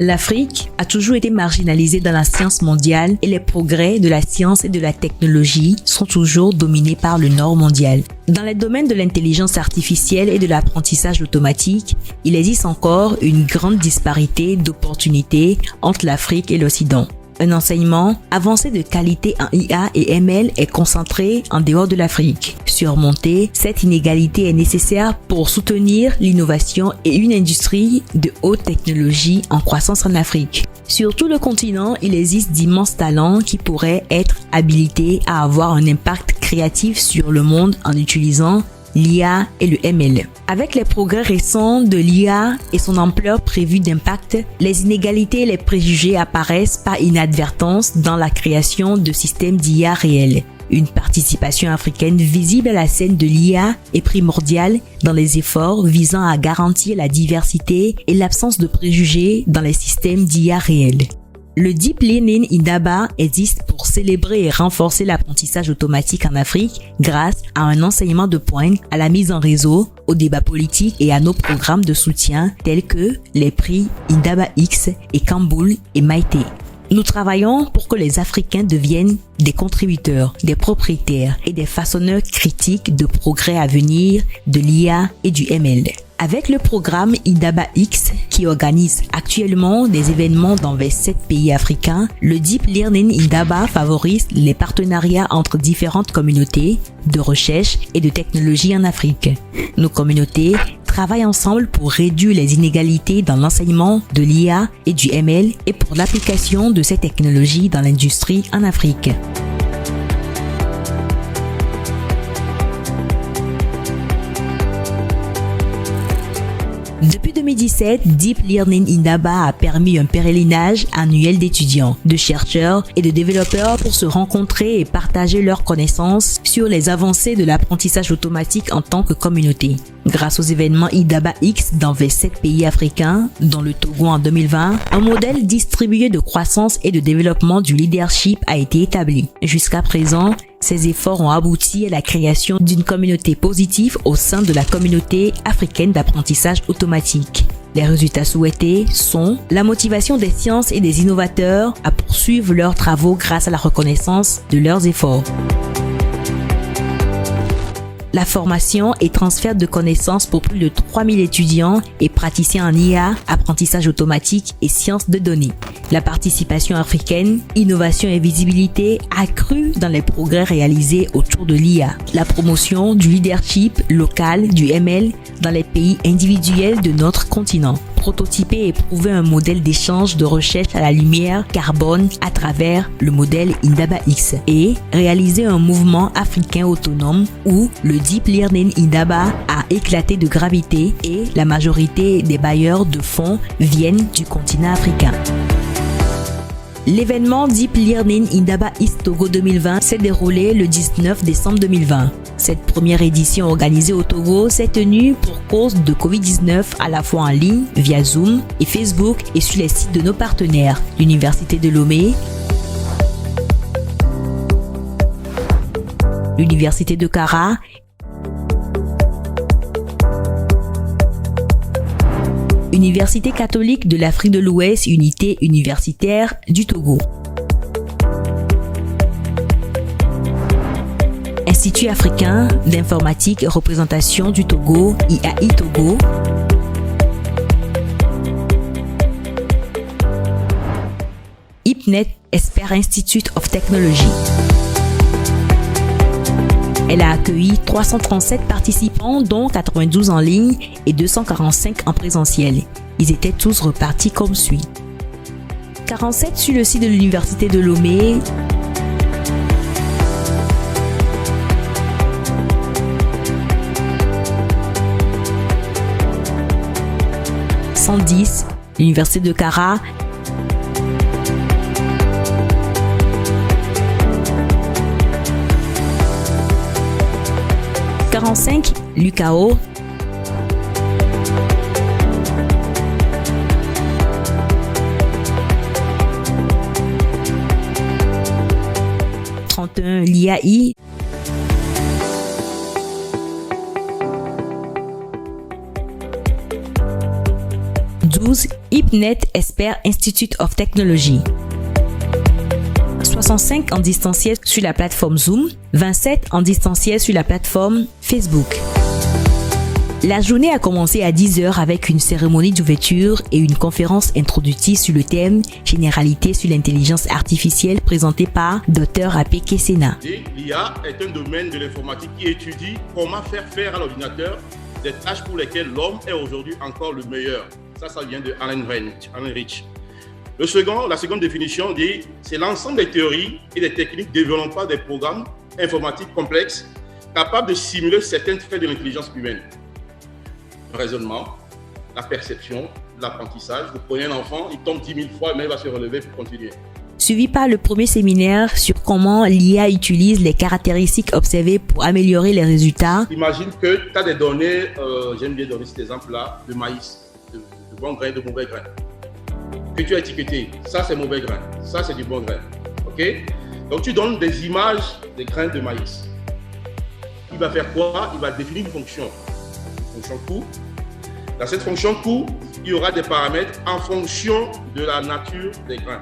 L'Afrique a toujours été marginalisée dans la science mondiale et les progrès de la science et de la technologie sont toujours dominés par le Nord mondial. Dans les domaines de l'intelligence artificielle et de l'apprentissage automatique, il existe encore une grande disparité d'opportunités entre l'Afrique et l'Occident. Un enseignement avancé de qualité en IA et ML est concentré en dehors de l'Afrique. Surmonter cette inégalité est nécessaire pour soutenir l'innovation et une industrie de haute technologie en croissance en Afrique. Sur tout le continent, il existe d'immenses talents qui pourraient être habilités à avoir un impact créatif sur le monde en utilisant l'IA et le ML. Avec les progrès récents de l'IA et son ampleur prévue d'impact, les inégalités et les préjugés apparaissent par inadvertance dans la création de systèmes d'IA réels. Une participation africaine visible à la scène de l'IA est primordiale dans les efforts visant à garantir la diversité et l'absence de préjugés dans les systèmes d'IA réels. Le Deep Learning Indaba existe pour célébrer et renforcer l'apprentissage automatique en Afrique grâce à un enseignement de pointe, à la mise en réseau, au débat politique et à nos programmes de soutien tels que les prix Indaba X et Kamboul et Maïté. Nous travaillons pour que les Africains deviennent des contributeurs, des propriétaires et des façonneurs critiques de progrès à venir de l'IA et du ML. Avec le programme Indaba X, qui organise actuellement des événements dans 27 pays africains, le Deep Learning Indaba favorise les partenariats entre différentes communautés de recherche et de technologie en Afrique. Nos communautés travaillent ensemble pour réduire les inégalités dans l'enseignement de l'IA et du ML et pour l'application de ces technologies dans l'industrie en Afrique. Depuis 2017, Deep Learning Indaba a permis un pèlerinage annuel d'étudiants, de chercheurs et de développeurs pour se rencontrer et partager leurs connaissances sur les avancées de l'apprentissage automatique en tant que communauté. Grâce aux événements Indaba X dans 27 pays africains, dont le Togo en 2020, un modèle distribué de croissance et de développement du leadership a été établi. Jusqu'à présent, ces efforts ont abouti à la création d'une communauté positive au sein de la communauté africaine d'apprentissage automatique. Les résultats souhaités sont la motivation des sciences et des innovateurs à poursuivre leurs travaux grâce à la reconnaissance de leurs efforts. La formation et transfert de connaissances pour plus de 3000 étudiants et praticiens en IA, apprentissage automatique et sciences de données. La participation africaine, innovation et visibilité accrue dans les progrès réalisés autour de l'IA. La promotion du leadership local du ML dans les pays individuels de notre continent. Prototyper et prouver un modèle d'échange de recherche à la lumière carbone à travers le modèle Indaba X et réaliser un mouvement africain autonome où le Deep Learning Indaba a éclaté de gravité et la majorité des bailleurs de fonds viennent du continent africain. L'événement Deep Learning Indaba East Togo 2020 s'est déroulé le 19 décembre 2020. Cette première édition organisée au Togo s'est tenue pour cause de Covid-19 à la fois en ligne, via Zoom et Facebook et sur les sites de nos partenaires, l'Université de Lomé, l'Université de Kara, Université catholique de l'Afrique de l'Ouest, unité universitaire du Togo. Institut africain d'informatique et représentation du Togo, IAI Togo. IPNET, Esper Institute of Technology. Elle a accueilli 337 participants, dont 92 en ligne et 245 en présentiel. Ils étaient tous repartis comme suit. 47 sur le site de l'Université de Lomé, 110, l'Université de Kara, 45, l'UCAO, 31, l'IAI, 12, 2012, HipNet Expert Institute of Technology. 65 en distanciel sur la plateforme Zoom, 27 en distanciel sur la plateforme Facebook. La journée a commencé à 10h avec une cérémonie d'ouverture et une conférence introductive sur le thème « Généralité sur l'intelligence artificielle » présentée par Dr Apeke Sena. L'IA est un domaine de l'informatique qui étudie comment faire à l'ordinateur des tâches pour lesquelles l'homme est aujourd'hui encore le meilleur. Ça vient de Alan Rich. La seconde définition dit c'est l'ensemble des théories et des techniques développant des programmes informatiques complexes capables de simuler certains traits de l'intelligence humaine. Le raisonnement, la perception, l'apprentissage. Vous prenez un enfant, il tombe 10 000 fois, mais il va se relever pour continuer. Suivi par le premier séminaire sur comment l'IA utilise les caractéristiques observées pour améliorer les résultats. Imagine que tu as des données, j'aime bien donner cet exemple-là, de maïs, de bon grain, de mauvais grain. Que tu as étiqueté, ça c'est mauvais grain, ça c'est du bon grain. Ok? Donc tu donnes des images des grains de maïs. Il va faire quoi? Il va définir une fonction coût. Dans cette fonction coût, il y aura des paramètres en fonction de la nature des grains.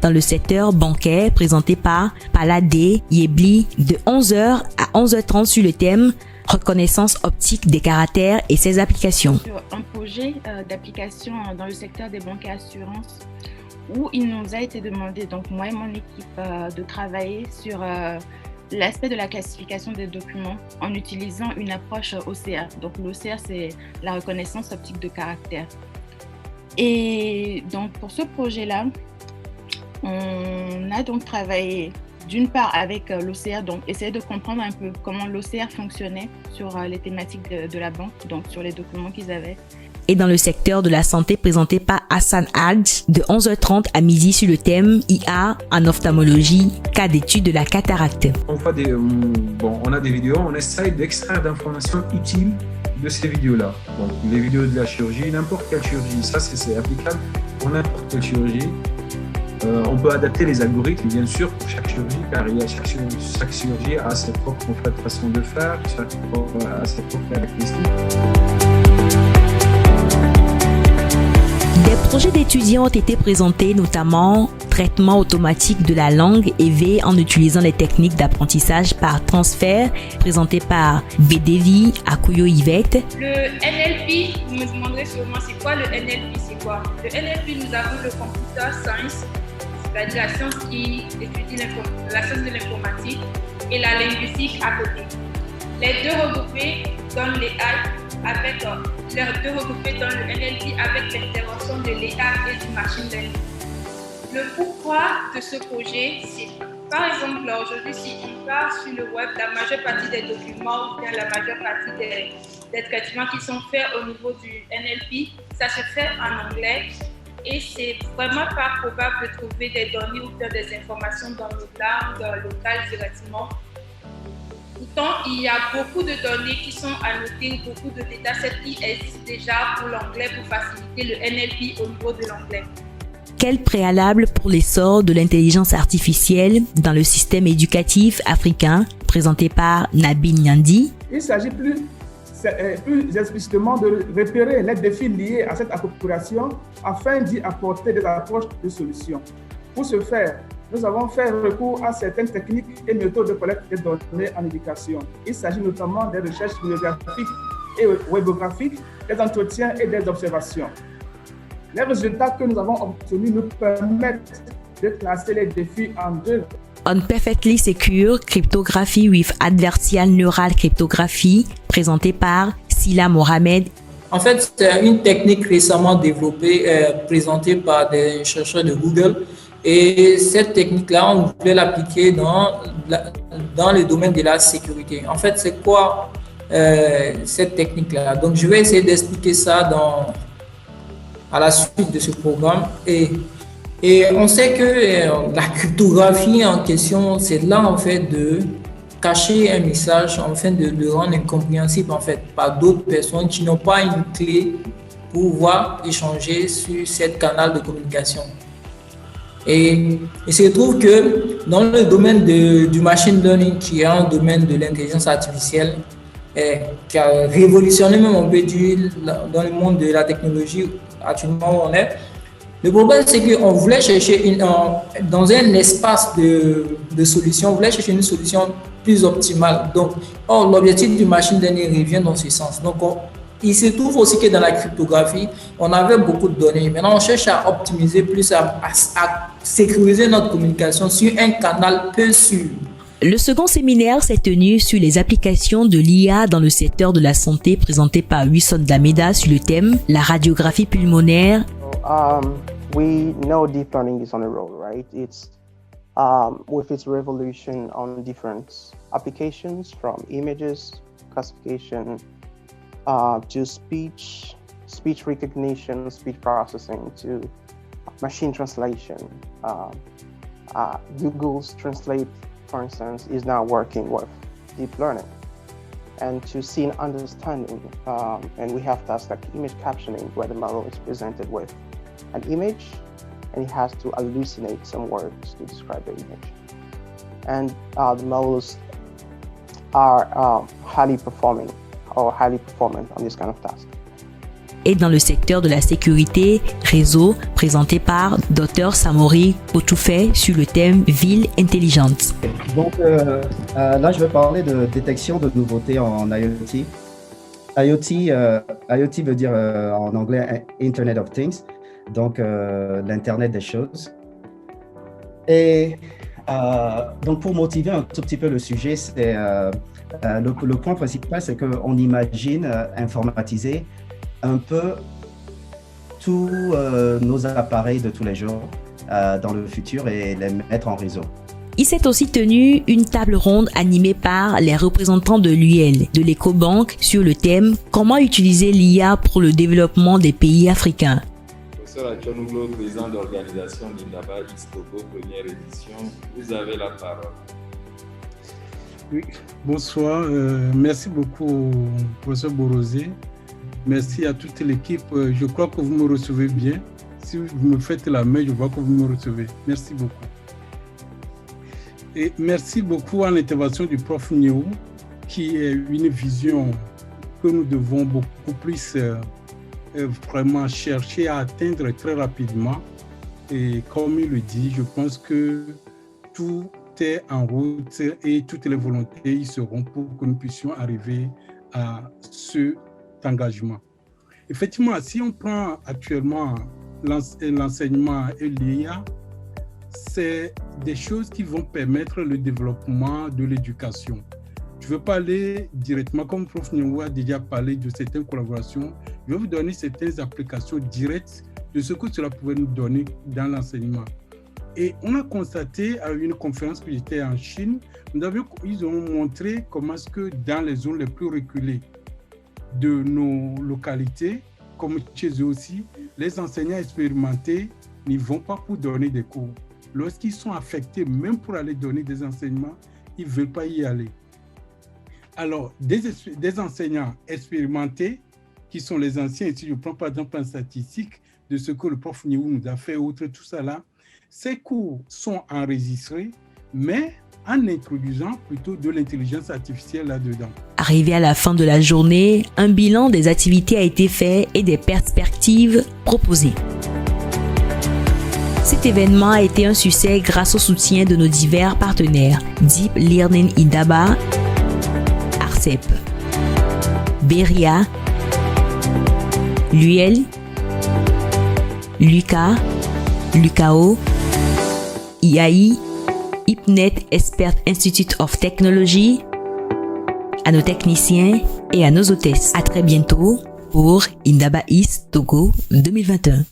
Dans le secteur bancaire, présenté par Paladé Yebli, de 11h à 11h30 sur le thème reconnaissance optique des caractères et ses applications. Sur un projet d'application dans le secteur des banques et assurances où il nous a été demandé, donc moi et mon équipe, de travailler sur l'aspect de la classification des documents en utilisant une approche OCR. Donc l'OCR, c'est la reconnaissance optique de caractère. Et donc pour ce projet-là, on a donc travaillé d'une part avec l'OCR, donc essayer de comprendre un peu comment l'OCR fonctionnait sur les thématiques de la banque, donc sur les documents qu'ils avaient. Et dans le secteur de la santé présenté par Hassan Hadj de 11h30 à midi sur le thème IA en ophtalmologie, cas d'étude de la cataracte. On a des vidéos, on essaye d'extraire d'informations utiles de ces vidéos-là. Donc les vidéos de la chirurgie, n'importe quelle chirurgie, ça c'est applicable pour n'importe quelle chirurgie. On peut adapter les algorithmes, bien sûr, pour chaque chirurgie, car chaque chirurgie a ses propres façons de faire, a ses propres caractéristiques. Des projets d'étudiants ont été présentés, notamment traitement automatique de la langue EV en utilisant les techniques d'apprentissage par transfert, présenté par Bedevi Akuyo Yvette. Le NLP, vous me demanderez sûrement c'est quoi le NLP, c'est quoi? Le NLP, nous avons le computer science, c'est-à-dire la science qui étudie la science de l'informatique, et la linguistique à côté. Les deux regroupés donnent l'AI avec le NLP avec l'intervention de l'IA et du machine learning. Le pourquoi de ce projet, c'est par exemple aujourd'hui, si on part sur le web, la majeure partie des documents ou bien la majeure partie des traitements qui sont faits au niveau du NLP, ça se fait en anglais et c'est vraiment pas probable de trouver des données ou bien des informations dans nos langues locales directement. Pourtant, il y a beaucoup de données qui sont annotées, beaucoup de datasets qui existent déjà pour l'anglais pour faciliter le NLP au niveau de l'anglais. Quel préalable pour l'essor de l'intelligence artificielle dans le système éducatif africain, présenté par Nabil Nyandi. Il s'agit plus explicitement de repérer les défis liés à cette appropriation afin d'y apporter des approches de solutions. Pour ce faire, nous avons fait recours à certaines techniques et méthodes de collecte de données en éducation. Il s'agit notamment des recherches bibliographiques et webographiques, des entretiens et des observations. Les résultats que nous avons obtenus nous permettent de classer les défis en deux. On Perfectly Secure Cryptography with Adversarial Neural Cryptography, présenté par Sila Mohamed. En fait, c'est une technique récemment développée, présentée par des chercheurs de Google. Et cette technique-là, on voulait l'appliquer dans le domaine de la sécurité. En fait, c'est quoi cette technique-là? Donc, je vais essayer d'expliquer ça à la suite de ce programme. Et on sait que la cryptographie en question, c'est là en fait de cacher un message, afin de le rendre incompréhensible en fait par d'autres personnes qui n'ont pas une clé pour pouvoir échanger sur ce canal de communication. Et il se trouve que dans le domaine du machine learning, qui est un domaine de l'intelligence artificielle, qui a révolutionné même on peut dire dans le monde de la technologie actuellement où on est. Le problème, c'est qu'on voulait chercher dans un espace de solution, on voulait chercher une solution plus optimale. Donc, l'objectif du machine learning revient dans ce sens. Donc, il se trouve aussi que dans la cryptographie, on avait beaucoup de données. Maintenant, on cherche à optimiser plus, à sécuriser notre communication sur un canal peu sûr. Le second séminaire s'est tenu sur les applications de l'IA dans le secteur de la santé, présenté par Wilson Dameda sur le thème « La radiographie pulmonaire ». We know deep learning is on a roll, right? It's with its revolution on different applications, from images classification to speech recognition, speech processing, to machine translation. Google's Translate, for instance, is now working with deep learning, and to scene understanding. And we have tasks like image captioning, where the model is presented with an image and it has to hallucinate some words to describe the image. And the models are highly performant on this kind of task. Et dans le secteur de la sécurité réseau, présenté par Dr Samori Otoufé sur le thème Ville intelligente. Donc là, je vais parler de détection de nouveautés en IoT. IoT veut dire en anglais Internet of Things, donc l'Internet des choses. Et donc pour motiver un tout petit peu le sujet, c'est le point principal, c'est qu'on imagine informatiser un peu tous nos appareils de tous les jours dans le futur et les mettre en réseau. Il s'est aussi tenu une table ronde animée par les représentants de l'UL, de l'Ecobank, sur le thème « Comment utiliser l'IA pour le développement des pays africains ». Professeur Achonuglo, président de l'organisation d'Indaba East Togo, première édition, vous avez la parole. Oui, bonsoir. Merci beaucoup, professeur Borosé. Merci à toute l'équipe. Je crois que vous me recevez bien. Si vous me faites la main, je vois que vous me recevez. Merci beaucoup. Et merci beaucoup à l'intervention du prof Niou, qui est une vision que nous devons beaucoup plus vraiment chercher à atteindre très rapidement. Et comme il le dit, je pense que tout est en route et toutes les volontés y seront pour que nous puissions arriver à cet engagement. Effectivement, si on prend actuellement l'enseignement et l'IA, c'est des choses qui vont permettre le développement de l'éducation. Je ne veux pas aller directement, comme Prof Niou a déjà parlé de certaines collaborations, je vais vous donner certaines applications directes de ce que cela pouvait nous donner dans l'enseignement. Et on a constaté à une conférence que j'étais en Chine, ils ont montré comment est-ce que dans les zones les plus reculées de nos localités, comme chez eux aussi, les enseignants expérimentés n'y vont pas pour donner des cours. Lorsqu'ils sont affectés, même pour aller donner des enseignements, ils ne veulent pas y aller. Alors, des enseignants expérimentés, qui sont les anciens, ici je prends par exemple en statistique de ce que le prof Niou nous a fait, outre tout ça là, ces cours sont enregistrés, mais en introduisant plutôt de l'intelligence artificielle là-dedans. Arrivé à la fin de la journée, un bilan des activités a été fait et des perspectives proposées. Cet événement a été un succès grâce au soutien de nos divers partenaires, Deep Learning Indaba, ARCEP, Beria, l'UL, Luca, Lucao, IAI, IPNET Expert Institute of Technology, à nos techniciens et à nos hôtesses. À très bientôt pour Indaba East Togo 2021.